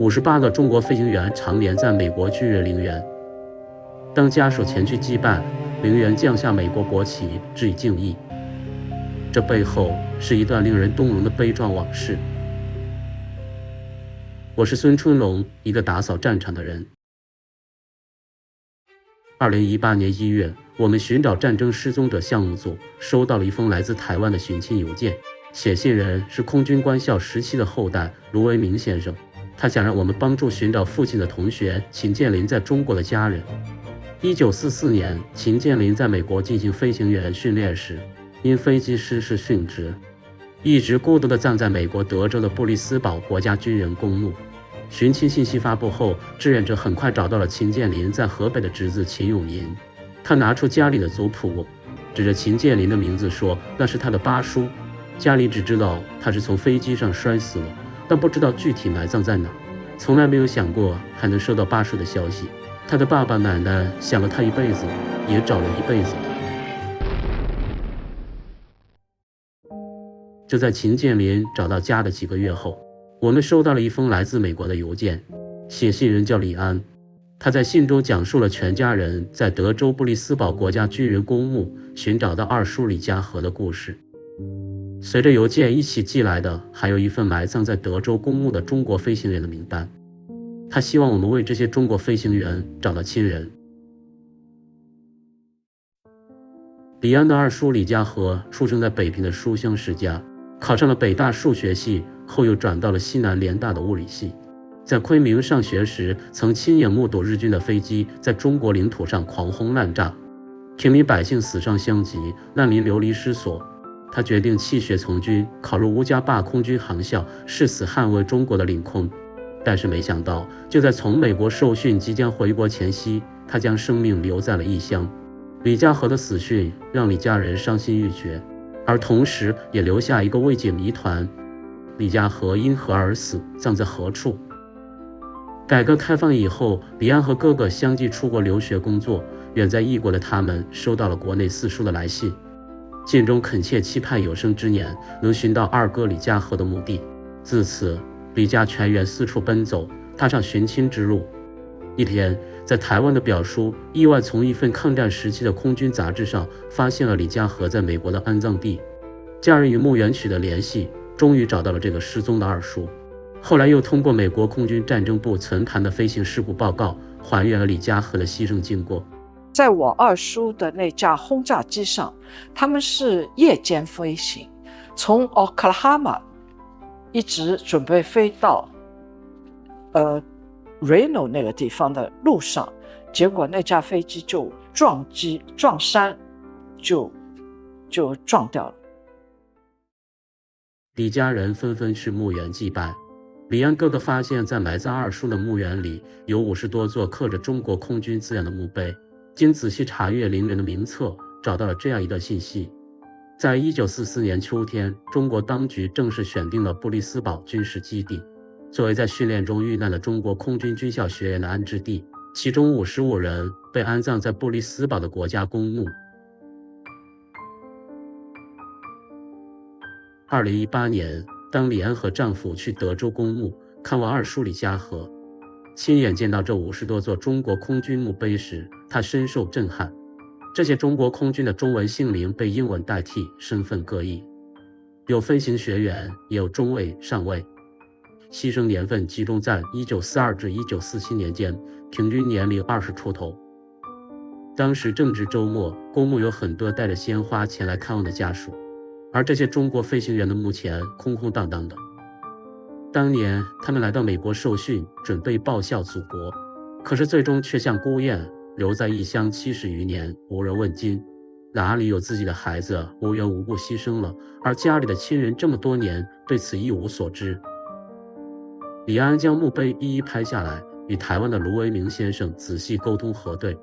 58個中國飛行員常年在美國軍人陵園。當家屬前去祭拜，陵園降下美國國旗，致以敬意。這背後是一段令人動容的悲壯往事。我是孫春龍，一個打掃戰場的人。2018年1月，我們尋找戰爭失蹤者項目組收到了一封來自台灣的尋親郵件，寫信人是空軍官校17的後代盧維明先生，他想讓我們幫助尋找父親的同學秦建林在中國的家人。1944年，秦建林在美國進行飛行員訓練時，因飛機失事殉職，一直孤獨地葬在美國德州的布里斯堡国家军人公墓。尋親信息發布後，志願者很快找到了秦建林在河北的侄子秦永銀。他拿出家裡的族譜，指着秦建林的名字說那是他的八叔。家裡只知道他是從飛機上摔死了，但不知道具體埋葬在哪，從來沒有想過還能收到八叔的消息。他的爸爸奶奶想了他一輩子，也找了一輩子。就在秦建林找到家的幾個月後，我們收到了一封来自美國的郵件，寫信人叫李安。他在信中講述了全家人在德州布里斯堡國家军人公墓尋找到二叔李家和的故事。隨着郵件一起寄來的，還有一份埋葬在德州公墓的中國飞行员的名单。他希望我们為這些中國飛行員找到親人。李安的二叔李家和出生在北平的書香世家，考上了北大數學系，後又轉到了西南聯大的物理系。在昆明上學時，曾親眼目睹日軍的飛機在中國領土上狂轟濫炸，平民百姓死傷相及，難民流離失所。他決定棄學從軍，考入烏家壩空軍航校，誓死捍衛中國的領空。但是沒想到，就在從美國受訓即將回國前夕，他將生命留在了異鄉。李家和的死訊讓李家人傷心欲絕，而同時也留下一個未解謎團：李家和因何而死，葬在何處？改革開放以後，李安和哥哥相繼出國留學工作，遠在異國的他們收到了國內四叔的來信，信中懇切期盼有生之年能尋到二哥李家和的墓地。自此，李家全員四處奔走，踏上尋親之路。一天，在台灣的表叔意外從一份抗戰時期的空軍雜誌上發現了李家和在美國的安葬地，家人與墓園取得聯繫，終於找到了這個失蹤的二叔。後來又通過美國空軍戰爭部存盤的飛行事故報告，還原了李家和的犧牲經過。在我二叔的那架轟炸機上，他們是夜間飛行，從奧克拉荷馬一直準備飛到Reno 那個地方的路上，結果那架飛機就撞山，就撞掉了。李家人紛紛去墓園祭拜。李安哥哥發現，在埋葬二叔的墓園裡有50多座刻着中國空軍字樣的墓碑。經仔細查閱陵園的名冊，找到了這樣一段信息：在1944年秋天，中國當局正式選定了布里斯堡軍事基地，作為在訓練中遇難的中國空軍軍校學員的安置地，其中55人被安葬在布里斯堡的國家公墓。2018年，當李安和丈夫去德州公墓看望二叔李家和，親眼見到這50多座中國空軍墓碑時，他深受震撼。這些中國空軍的中文姓名被英文代替，身份各異，有飛行學員，也有中尉、上尉。犧牲年份集中在1942至1947年間，平均年齡20出頭。當時正值周末，公墓有很多帶着鮮花前來看望的家屬，而這些中國飛行員的墓前空空蕩蕩的。當年他們來到美國受訓，準備報效祖國，可是最終卻像孤雁，留在異鄉70餘年，無人問津。哪裡有自己的孩子無緣無故犧牲了，而家裡的親人這麼多年對此一無所知。李安將墓碑一一拍下來，與台灣的盧維明先生仔細溝通核對。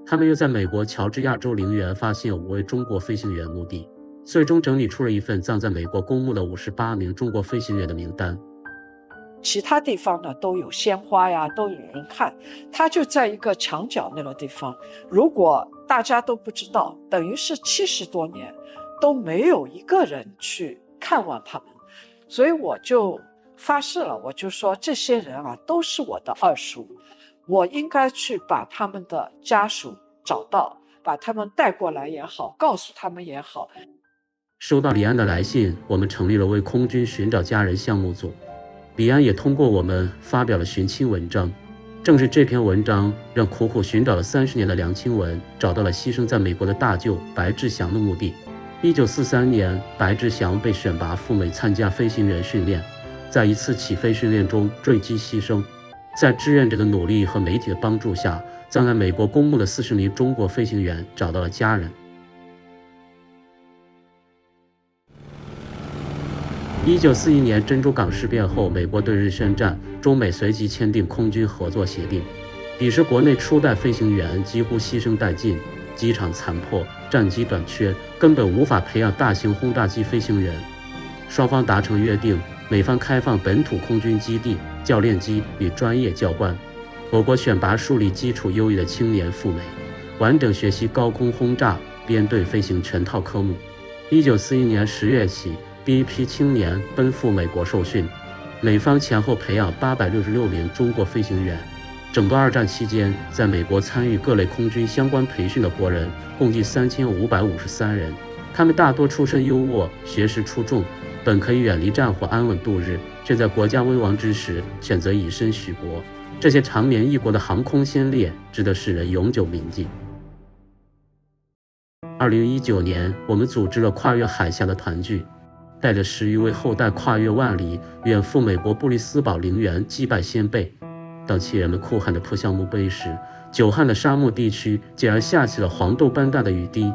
他們又在美國喬治亞州陵園發現有5位中國飛行員墓地，最終整理出了一份葬在美國公墓的58名中國飛行員的名單。其他地方呢都有鮮花呀，都有人看，他就在一個牆角那個地方，如果大家都不知道，等於是70多年都沒有一個人去看望他們。所以我就發誓了，我就說這些人啊都是我的二叔，我應該去把他們的家屬找到，把他們帶過來也好，告訴他們也好。收到李安的来信，我們成立了为空军尋找家人項目組。李安也通過我們發表了尋親文章。正是這篇文章，讓苦苦尋找了30年的梁清文找到了犧牲在美國的大舅白志祥的墓地。1943年，白志祥被選拔赴美參加飛行員訓練，在一次起飛訓練中墜機犧牲。在志願者的努力和媒體的幫助下，葬在美國公墓的40名中國飛行員找到了家人。1941年珍珠港事變後，美國对日宣戰，中美隨即簽訂空軍合作協定。彼時國內初代飛行員幾乎犧牲殆盡，機場殘破，戰機短缺，根本無法培養大型轟炸機飛行員。雙方達成約定，美方開放本土空軍基地、教練機與專業教官，我國選拔數理基礎優異的青年赴美，完整學習高空轟炸、編隊飛行全套科目。1941年10月起，第一批青年奔赴美國受訓，美方前後培養866名中國飛行員。整個二戰期間，在美國參與各類空軍相關培訓的國人共計3553人，他們大多出身優渥，學識出眾，本可以遠離戰火安穩度日，卻在國家危亡之時選擇以身許國。這些長眠異國的航空先烈，值得世人永久銘記。2019年，我們組織了跨越海峽的團聚，帶着10餘位後代跨越萬里，遠赴美國布里斯堡陵園祭拜先輩。當親人們哭喊地撲向墓碑時，久旱的沙漠地區竟然下起了黃豆般大的雨滴。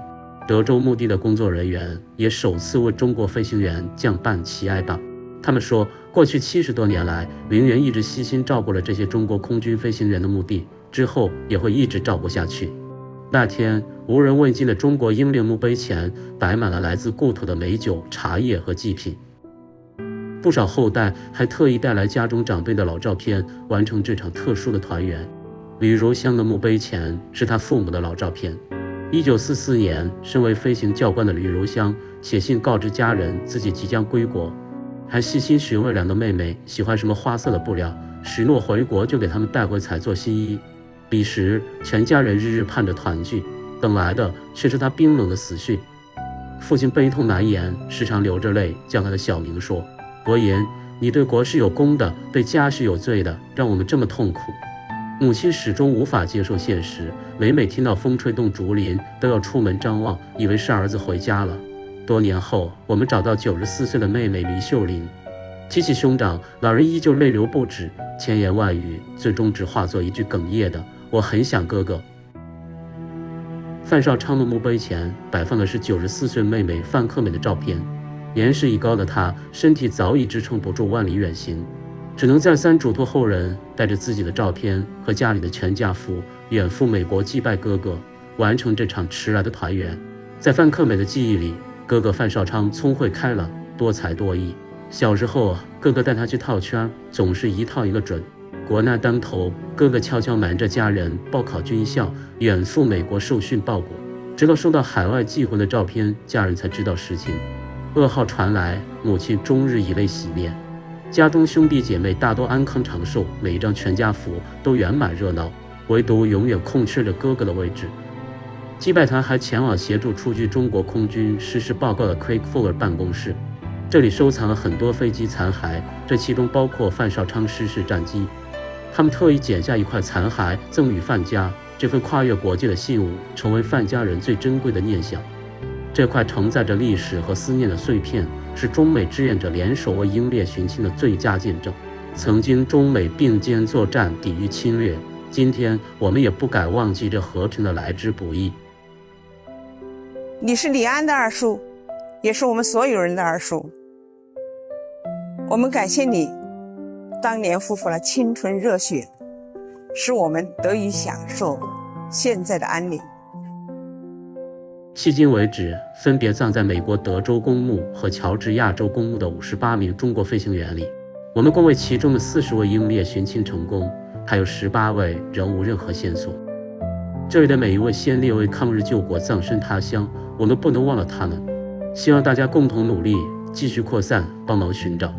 德州墓地的工作人員也首次為中國飛行員降半旗哀悼。他們說，過去70多年來，陵園一直悉心照顧了這些中國空軍飛行員的墓地，之後也會一直照顧下去。那天，無人問津的中國英靈墓碑前擺滿了來自故土的美酒、茶葉和祭品。不少後代還特意帶來家中長輩的老照片，完成這場特殊的團圓。呂柔香的墓碑前是他父母的老照片。1944年，身為飛行教官的呂柔香寫信告知家人自己即將歸國，還細心詢問兩個妹妹喜歡什麼花色的布料，許諾回國就給他們帶回彩做新衣。彼時，全家人日日盼着團聚，等來的卻是他冰冷的死訊。父親悲痛難言，時常流着淚將他的小名說：“伯言，你對國是有功的，對家是有罪的，讓我們這麼痛苦。”母親始終無法接受現實，每每聽到風吹動竹林，都要出門張望，以為是兒子回家了。多年後，我們找到94歲的妹妹黎秀玲，提起兄長，老人依舊淚流不止，千言萬語最終只化作一句哽咽的：“我很想哥哥。”范少昌的墓碑前擺放的是94歲妹妹范克美的照片。年事已高的她，身體早已支撐不住萬里遠行，只能再三囑託後人帶着自己的照片和家裡的全家福遠赴美國祭拜哥哥，完成這場遲來的團圓。在范克美的記憶裡，哥哥范少昌聰慧開朗，多才多藝。小時候，哥哥帶他去套圈，總是一套一個準。國難當頭，哥哥悄悄瞞着家人報考軍校，遠赴美國受訓報國。直到收到海外寄回的照片，家人才知道實情。噩耗傳來，母親終日以淚洗面。家中兄弟姐妹大多安康長壽，每一張全家福都圓滿熱鬧，唯獨永遠空缺着哥哥的位置。祭拜團還前往協助出具中國空軍失事報告的 Craig Fuller 辦公室，這裡收藏了很多飛機殘骸，這其中包括范少昌失事戰機。他們特意剪下一塊殘骸贈予范家，這份跨越國界的信物成為范家人最珍貴的念想。這塊承載着歷史和思念的碎片，是中美志願者聯手為英烈尋親的最佳見證。曾經中美並肩作戰，抵禦侵略，今天我們也不敢忘記這河臣的來之不易。你是李安的二叔，也是我們所有人的二叔。我們感謝你當年付出了青春熱血，使我們得以享受现在的安寧。迄今為止，分別葬在美國德州公墓和喬治亞州公墓的58名中國飛行員裡，我們共為其中的40位英烈尋親成功，還有18位仍無任何線索。這裡的每一位先烈為抗日救國葬身他鄉，我們不能忘了他們。希望大家共同努力，繼續擴散，幫忙尋找。